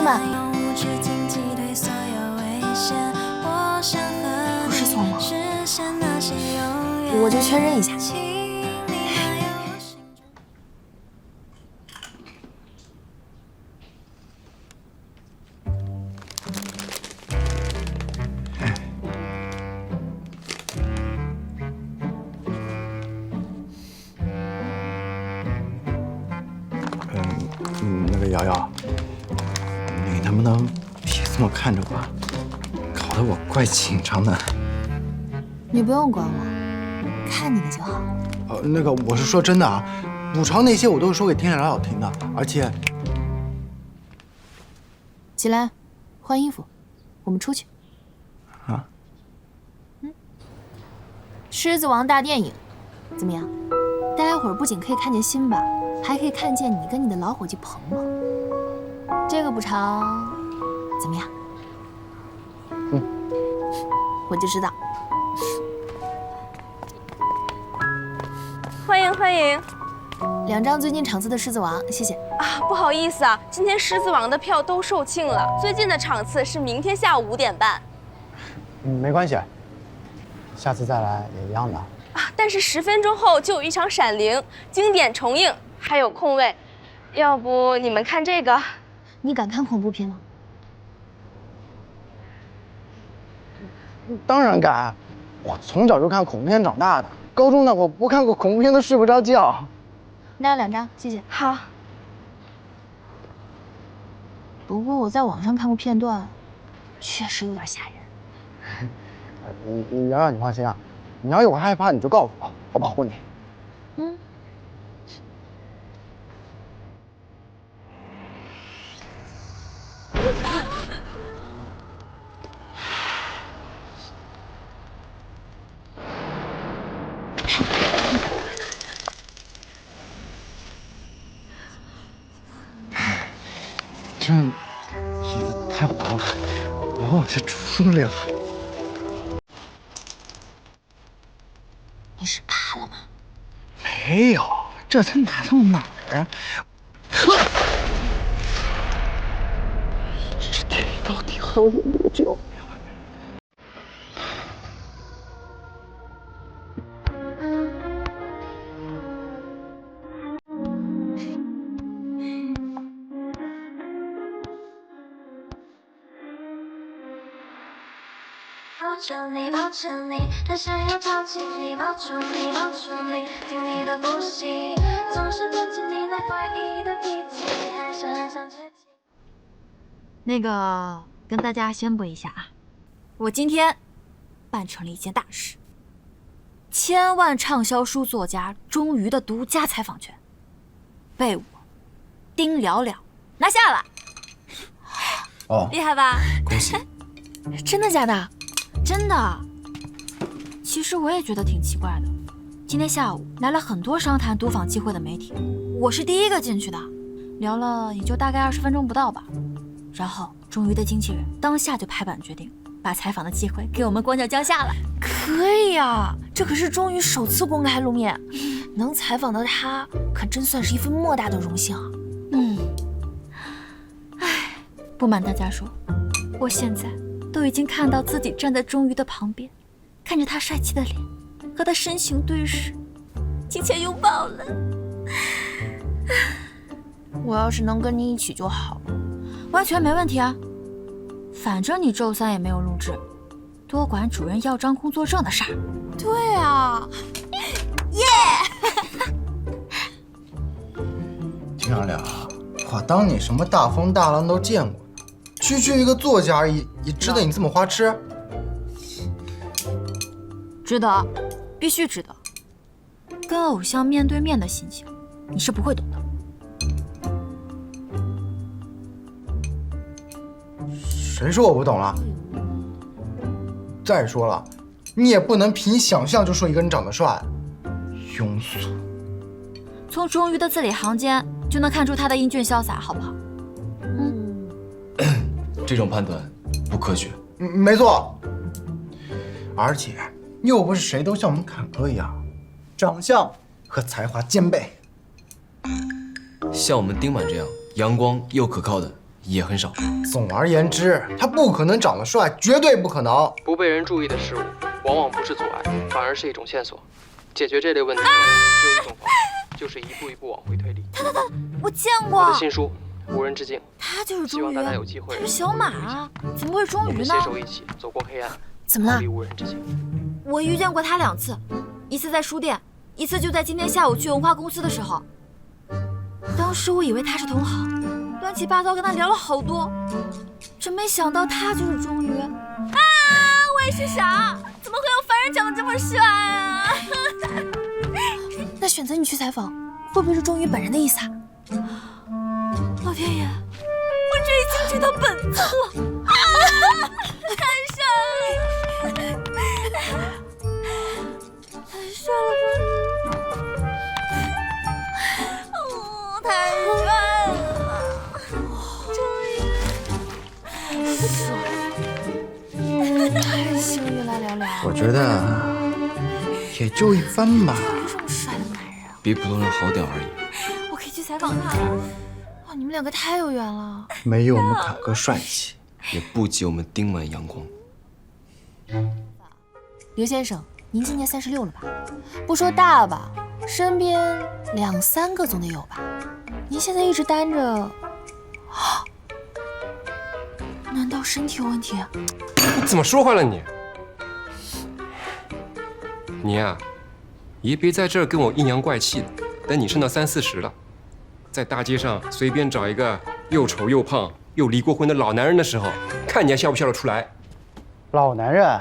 吧。不是错吗？我就确认一下。那个瑶瑶，你能不能别这么看着我，搞得我怪紧张的。你不用管我，看你的就好。那个我是说真的啊，补偿那些我都是说给天海老听的，而且。起来，换衣服，我们出去。啊？狮子王大电影，怎么样？待会儿不仅可以看见辛巴，还可以看见你跟你的老伙计鹏鹏。这个补偿怎么样？我就知道。欢迎欢迎2张最近场次的狮子王，谢谢。啊！不好意思啊，今天狮子王的票都售罄了，最近的场次是明天下午5点半。没关系，下次再来也一样的。啊，但是10分钟后就有一场《闪灵》经典重映，还有空位，要不你们看这个？你敢看恐怖片吗？当然敢，我从小就看恐怖片长大的，高中那会儿不看过恐怖片都睡不着觉。那2张，谢谢。好。不过我在网上看过片段，确实有点吓人。瑶瑶，你放心啊，你要有害怕你就告诉我，我保护你。这椅子太滑了，我往下出来了。你是怕了吗？没有，这才哪到哪儿啊？这电影到底还有多久？抱着你，抱着你，多想要抱紧你，抱住你，抱住你，听你的呼吸，总是躲进你那怪异的脾气，还是很想接近。那个，跟大家宣布一下啊，我今天办成了一件大事，千万畅销书作家钟瑜的独家采访权被我丁了了拿下了。哦，厉害吧？恭喜！真的假的？真的。其实我也觉得挺奇怪的，今天下午来了很多商谈读访机会的媒体，我是第一个进去的，聊了也就大概20分钟不到吧。然后钟瑜的经纪人当下就拍板决定，把采访的机会给我们光脚江夏了。可以啊，这可是终于首次公开露面，能采访到他，可真算是一份莫大的荣幸啊。不瞒大家说，我现在都已经看到自己站在钟瑜的旁边，看着他帅气的脸，和他身形对视，亲切拥抱了。我要是能跟你一起就好了。完全没问题啊，反正你周3也没有录制，多管主任要章工作证的事儿。对啊，天亮，我当你什么大风大浪都见过呢，区区一个作家而已，也值得你这么花痴？值得，必须值得。跟偶像面对面的心情，你是不会懂的。谁说我不懂了？再说了，你也不能凭想象就说一个人长得帅，庸俗。从钟瑜的字里行间就能看出他的英俊潇洒，好不好？这种判断不科学。没错，而且又不是谁都像我们侃哥一样，长相和才华兼备。像我们丁满这样阳光又可靠的，也很少。总而言之，他不可能长得帅，绝对不可能。不被人注意的事物，往往不是阻碍，反而是一种线索。解决这类问题，只有一种方法，就是一步一步往回推理。我见我过的，新书《无人之境》，他就是希望钟鱼，大家有机会他是小马啊，怎么会是钟我们鱼呢？携手一起走过黑暗，怎么了逃离？无人之境。我遇见过他2次，一次在书店，一次就在今天下午去文化公司的时候。当时我以为他是同行，乱七八糟跟他聊了好多，真没想到他就是钟鱼啊！我也是傻，怎么会有凡人长得这么帅啊？那选择你去采访，会不会是钟鱼本人的意思啊？老天爷，我这已经追到本子了！太帅了，太帅了吧！太帅了，太幸运了，聊聊。我觉得也就一般吧。这么帅的男人啊！比普通人好点而已。我可以去采访他了。哇，你们两个太有缘了。没有我们侃哥帅气。也不及我们丁满阳光。刘先生，您今年36了吧？不说大吧，身边2、3个总得有吧？您现在一直单着，啊？难道身体有问题？你怎么说话了你？你呀，也别在这儿跟我阴阳怪气的。等你升到30、40了，在大街上随便找一个又丑又胖又离过婚的老男人的时候，看你还笑不笑得出来？老男人，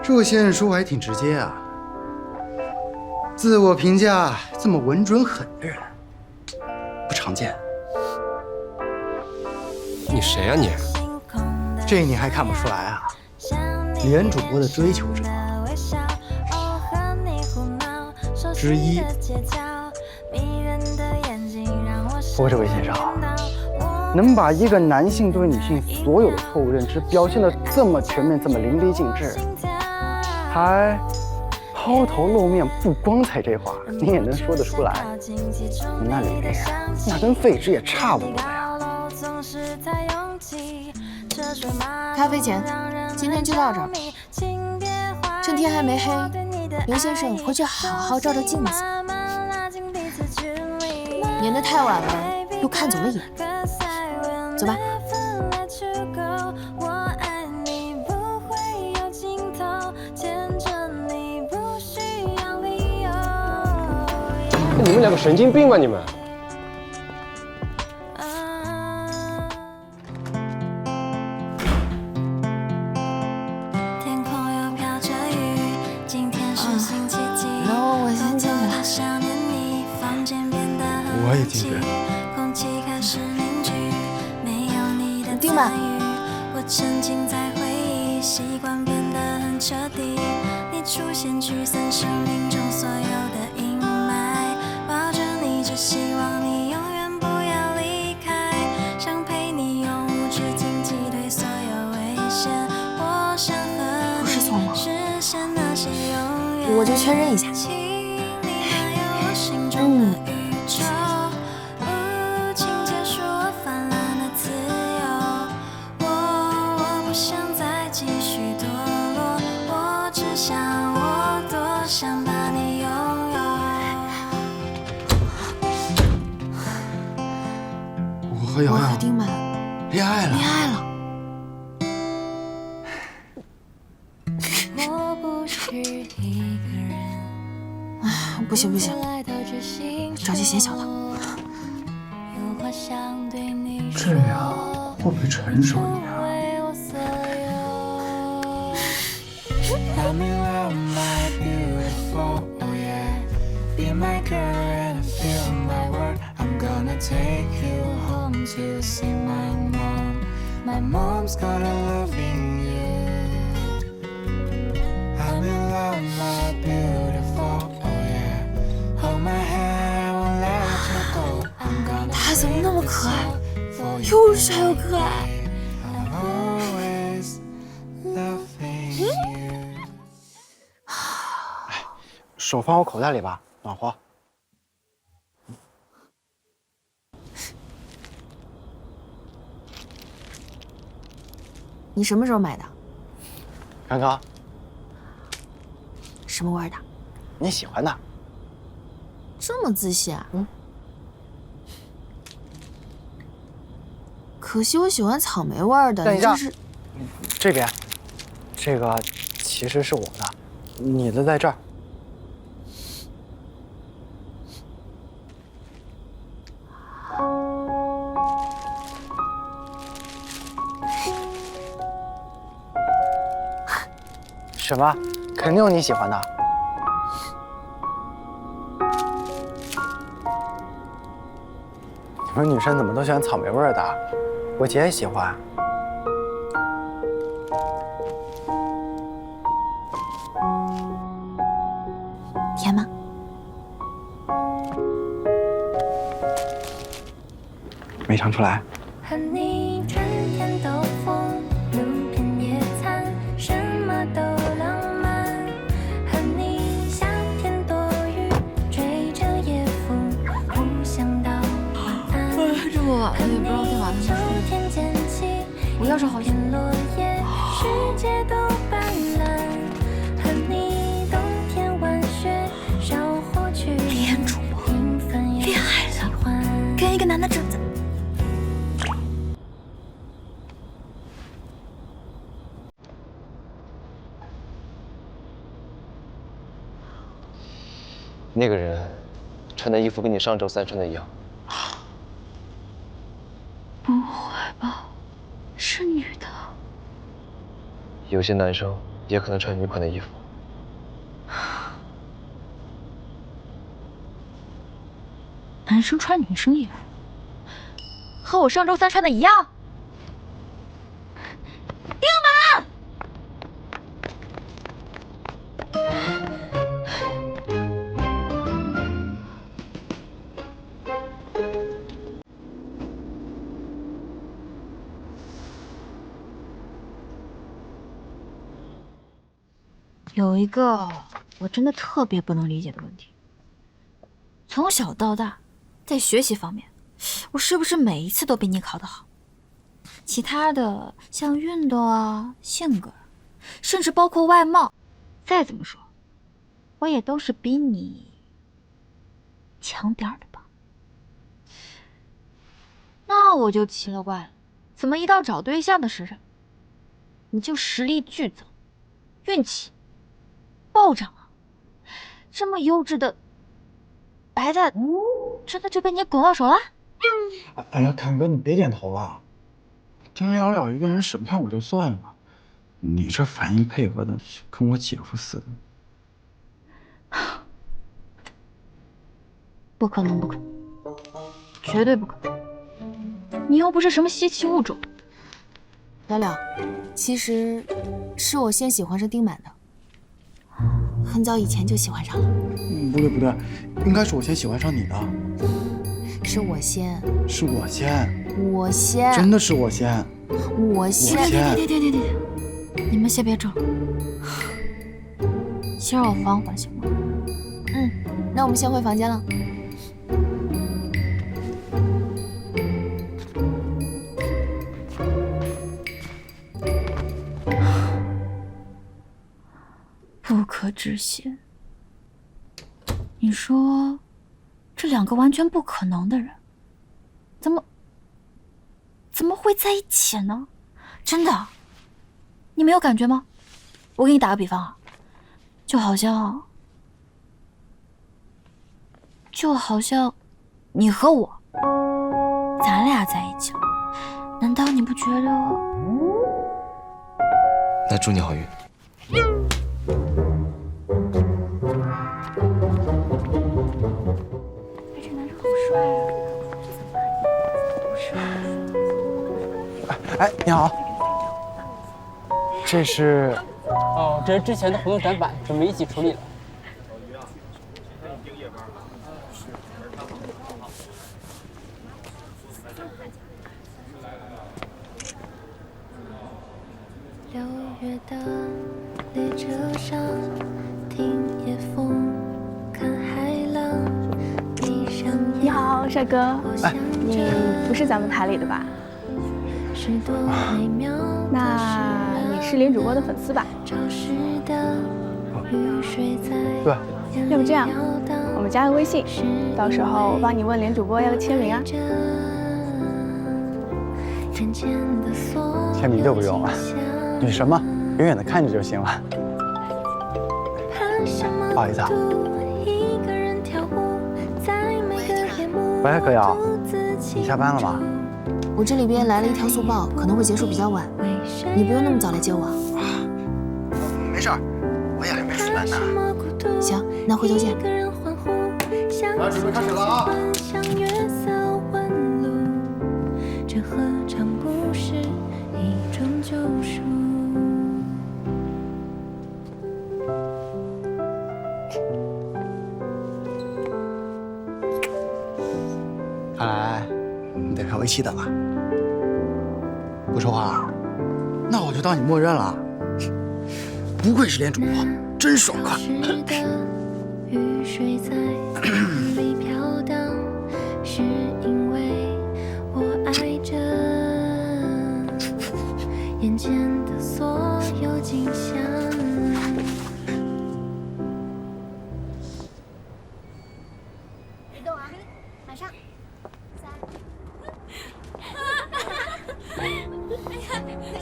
这先生说话还挺直接啊。自我评价这么稳准狠的人，不常见。你谁呀你？这你还看不出来啊？连主播的追求者之一。不过这位先生，能把一个男性对女性所有的错误认知表现得这么全面、这么淋漓尽致，还抛头露面不光彩，这话你也能说得出来？那里面那跟废纸也差不多呀。咖啡钱，今天就到这儿。趁天还没黑，刘先生回去好好照照镜子，免得太晚了又看走了眼。走吧。你们两个神经病吧你们！天空又飘着雨，今天是星期几？然后我先进去了。想念你，房间变得很我也进去。空气开始凝聚，没有你的丁满参与，我沉浸在回忆，习惯变得很彻底。你出现驱散生命中所有的阴霾，抱着你，只希望你永远不要离开，想陪你用无止境击退所有危险。我想和不是错吗？实现那些永远。我就确认一下。请你漫游我心中的宇宙，请结束我泛滥的自由。我不想再继续堕落，我只想，我多想把你拥有。我和瑶瑶我和丁满恋爱了。恋爱了。我不是一个人，不行不行，来到这星球找去写小的。有话想对你说，这样会不会成熟一点？为我所有。 I'm in love, my beautiful, oh yeah. Be my girl and I feel my word. I'm gonna take you home to see my mom. My mom's gonna love you. I'm in love, my beautiful, oh yeah. Hold my hand, I won't let you go. I'm gonna 他怎么那么可爱， for you. 又帅又可爱？ I'm always loving you. 手放我口袋里吧，暖和。你什么时候买的？刚刚。什么味儿的？你喜欢的。这么自信啊？可惜我喜欢草莓味儿的。等一下，你这是这边，这个其实是我的，你的在这儿。什么？肯定有你喜欢的。你们女生怎么都喜欢草莓味儿的？我姐也喜欢。甜吗？没尝出来。和你春天兜风，路边野餐，什么都浪漫。和你夏天躲雨，追着夜风，互相道晚安。这么晚了也不知道今晚秋天捡起，我要是好想落叶，世界都斑斓。和你冬天玩雪，烧火去恋主播恋爱了，跟一个男的正在。那个人穿的衣服跟你上周3穿的一样。不会吧？是女的？有些男生也可能穿女款的衣服。男生穿女生衣服，和我上周3穿的一样。有一个我真的特别不能理解的问题，从小到大，在学习方面，我是不是每一次都比你考得好？其他的像运动啊、性格，甚至包括外貌，再怎么说，我也都是比你强点儿的吧？那我就奇了怪了，怎么一到找对象的时辰，你就实力剧增，运气暴涨啊！这么优质的白菜，真的就被你拱到手了？哎呀，侃哥，你别点头了，丁聊聊一个人审判我就算了，你这反应配合的跟我姐夫似的。不可能，不可能，绝对不可能！你又不是什么稀奇物种。聊聊，其实是我先喜欢上丁满的。很早以前就喜欢上了。不对不对，应该是我先喜欢上你的。是我先。是我先。我先。真的是我先。我先。停！你们先别争，先让我缓缓行吗？那我们先回房间了。不可置信！你说，这两个完全不可能的人，怎么会在一起呢？真的，你没有感觉吗？我给你打个比方啊，就好像你和我，咱俩在一起了，难道你不觉得？那祝你好运。这男生好帅啊！哎，你好，这是……哦，这是之前的活动展板，准备一起处理了。6月的列车上，听夜风，看海浪，闭上眼。你好，帅哥。哎，你不是咱们台里的吧？是那你是连主播的粉丝吧？对。要不这样，我们加个微信，到时候帮你问连主播要个签名啊。签名就不用了，女神嘛，远远的看着就行了。不好意思啊。喂，葛瑶，你下班了吗？我这里边来了一条速报，可能会结束比较晚，你不用那么早来接我。没事儿，我也还没死完呢。行，那回头见。那准备开始了啊！这何尝不是一种救赎？看来你得看围棋的了。不说话，那我就当你默认了。不愧是连主播，真爽快。雨水在风里飘荡，是因为我爱着眼前的所有景象。别动啊，马上。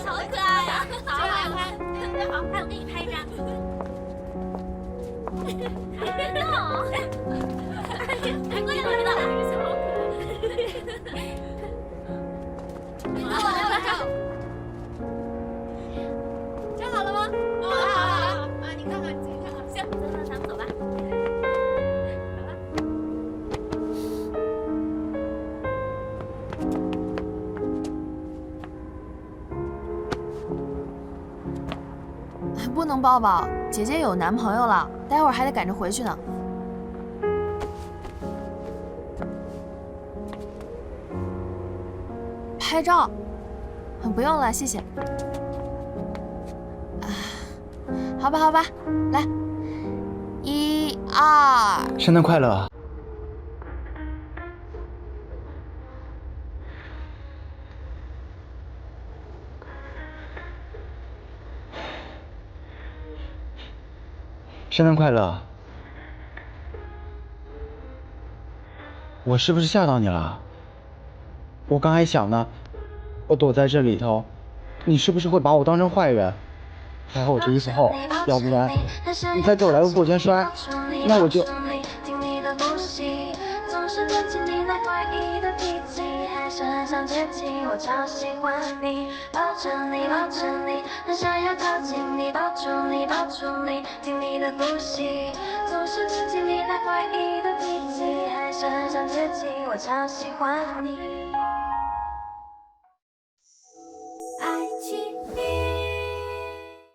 好可爱呀！好，好，好，还有给你拍一张。别动！快过来，快到了，好可爱。别动，来照。站好了吗？好。你看看，你自己看看。行，那咱们走吧。不能抱抱，姐姐有男朋友了，待会儿还得赶着回去呢。拍照？不用了，谢谢。好吧，好吧，来，1、2。圣诞快乐！圣诞快乐！我是不是吓到你了？我刚还想呢，我躲在这里头，你是不是会把我当成坏人？还好我这衣服厚，要不然你再给我来个过肩摔，那我就……想接近，我超喜欢你，抱着你，抱着你，很想要靠近你，抱住你，抱住你，听你的呼吸，总是听见你那怪异的脾气，还是很想接近，我超喜欢你。